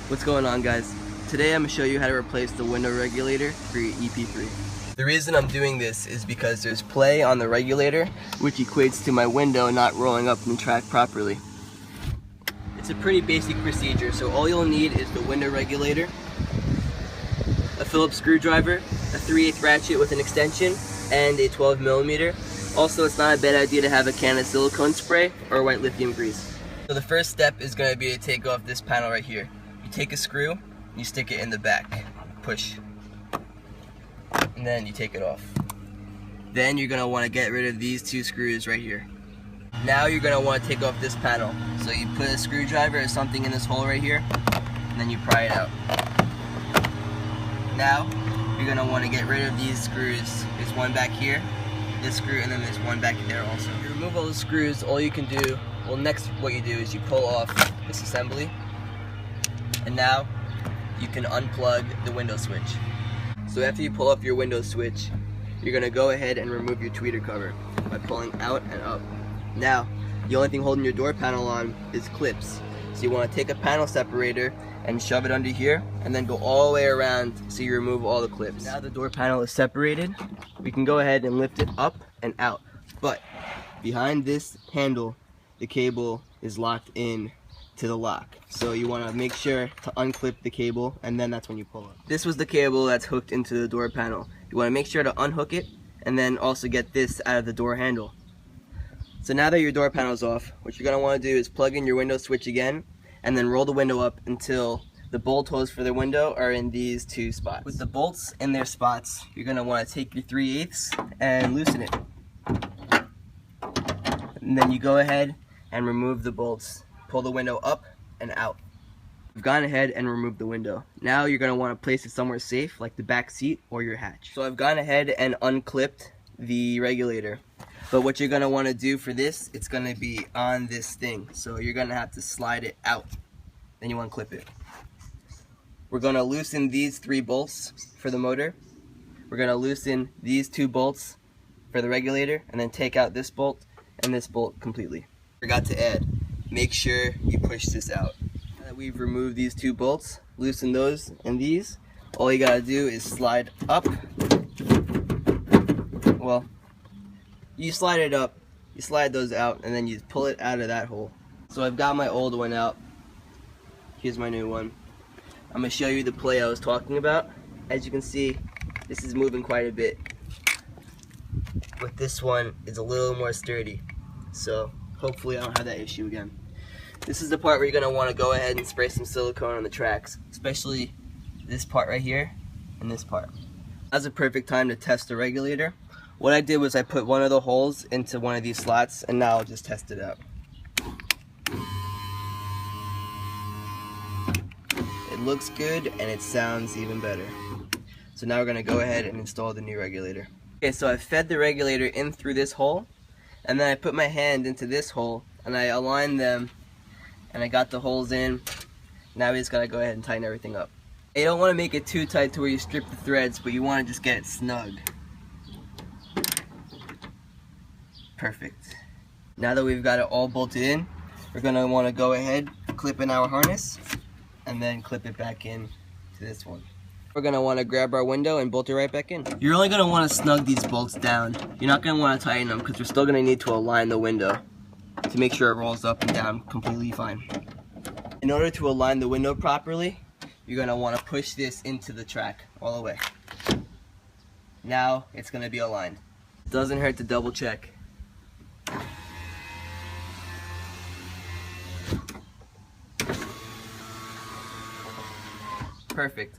What's going on, guys? Today I'm going to show you how to replace the window regulator for your EP3. The reason I'm doing this is because there's play on the regulator, which equates to my window not rolling up in the track properly. It's a pretty basic procedure, so all you'll need is the window regulator, a Phillips screwdriver, a 3/8 ratchet with an extension, and a 12mm. Also, it's not a bad idea to have a can of silicone spray or white lithium grease. So the first step is going to be to take off this panel right here. You take a screw, you stick it in the back, push, and then you take it off. Then you're going to want to get rid of these two screws right here. Now you're going to want to take off this panel. So you put a screwdriver or something in this hole right here, and then you pry it out. Now you're going to want to get rid of these screws. There's one back here, this screw, and then there's one back there also. You remove all the screws, all you can do, well, next what you do is you pull off this assembly, and now you can unplug the window switch. So after you pull off your window switch, you're going to go ahead and remove your tweeter cover by pulling out and up. Now, the only thing holding your door panel on is clips. So you want to take a panel separator and shove it under here, and then go all the way around so you remove all the clips. Now the door panel is separated, we can go ahead and lift it up and out. But behind this handle, the cable is locked in to the lock. So you want to make sure to unclip the cable, and then that's when you pull it. This was the cable that's hooked into the door panel. You want to make sure to unhook it, and then also get this out of the door handle. So now that your door panel is off, what you're going to want to do is plug in your window switch again, and then roll the window up until the bolt holes for the window are in these two spots. With the bolts in their spots, you're going to want to take your 3/8 and loosen it. And then you go ahead and remove the bolts. Pull the window up and out. You've gone ahead and removed the window. Now you're going to want to place it somewhere safe, like the back seat or your hatch. So I've gone ahead and unclipped the regulator. But what you're going to want to do for this, it's going to be on this thing. So you're going to have to slide it out. Then you unclip it. We're going to loosen these 3 bolts for the motor. We're going to loosen these 2 bolts for the regulator, and then take out this bolt and this bolt completely. Forgot to add, make sure you push this out. Now that we've removed these 2 bolts, loosen those and these, all you got to do is slide up. Well, you slide it up, you slide those out, and then you pull it out of that hole. So I've got my old one out. Here's my new one. I'm going to show you the play I was talking about. As you can see, this is moving quite a bit. But this one is a little more sturdy. So hopefully I don't have that issue again. This is the part where you're going to want to go ahead and spray some silicone on the tracks, especially this part right here and this part. Now's a perfect time to test the regulator. What I did was I put one of the holes into one of these slots, and now I'll just test it out. It looks good and it sounds even better. So now we're going to go ahead and install the new regulator. Okay, so I fed the regulator in through this hole, and then I put my hand into this hole and I aligned them, and I got the holes in. Now we just got to go ahead and tighten everything up. You don't want to make it too tight to where you strip the threads, but you want to just get it snug. Perfect. Now that we've got it all bolted in, we're going to want to go ahead, clip in our harness, and then clip it back in to this one. We're going to want to grab our window and bolt it right back in. You're only going to want to snug these bolts down. You're not going to want to tighten them, because we're still going to need to align the window to make sure it rolls up and down completely fine. In order to align the window properly, you're going to want to push this into the track all the way. Now it's going to be aligned. It doesn't hurt to double check. Perfect.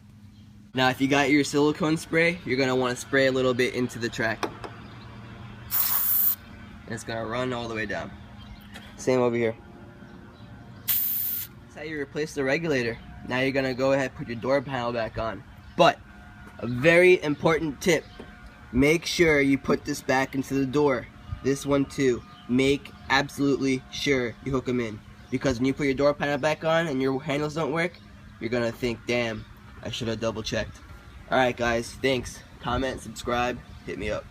Now if you got your silicone spray, you're going to want to spray a little bit into the track. And it's going to run all the way down. Same over here. That's how you replace the regulator. Now you're going to go ahead and put your door panel back on. But a very important tip, make sure you put this back into the door. This one too. Make absolutely sure you hook them in. Because when you put your door panel back on and your handles don't work, you're going to think, damn, I should have double checked. Alright guys, thanks. Comment, subscribe, hit me up.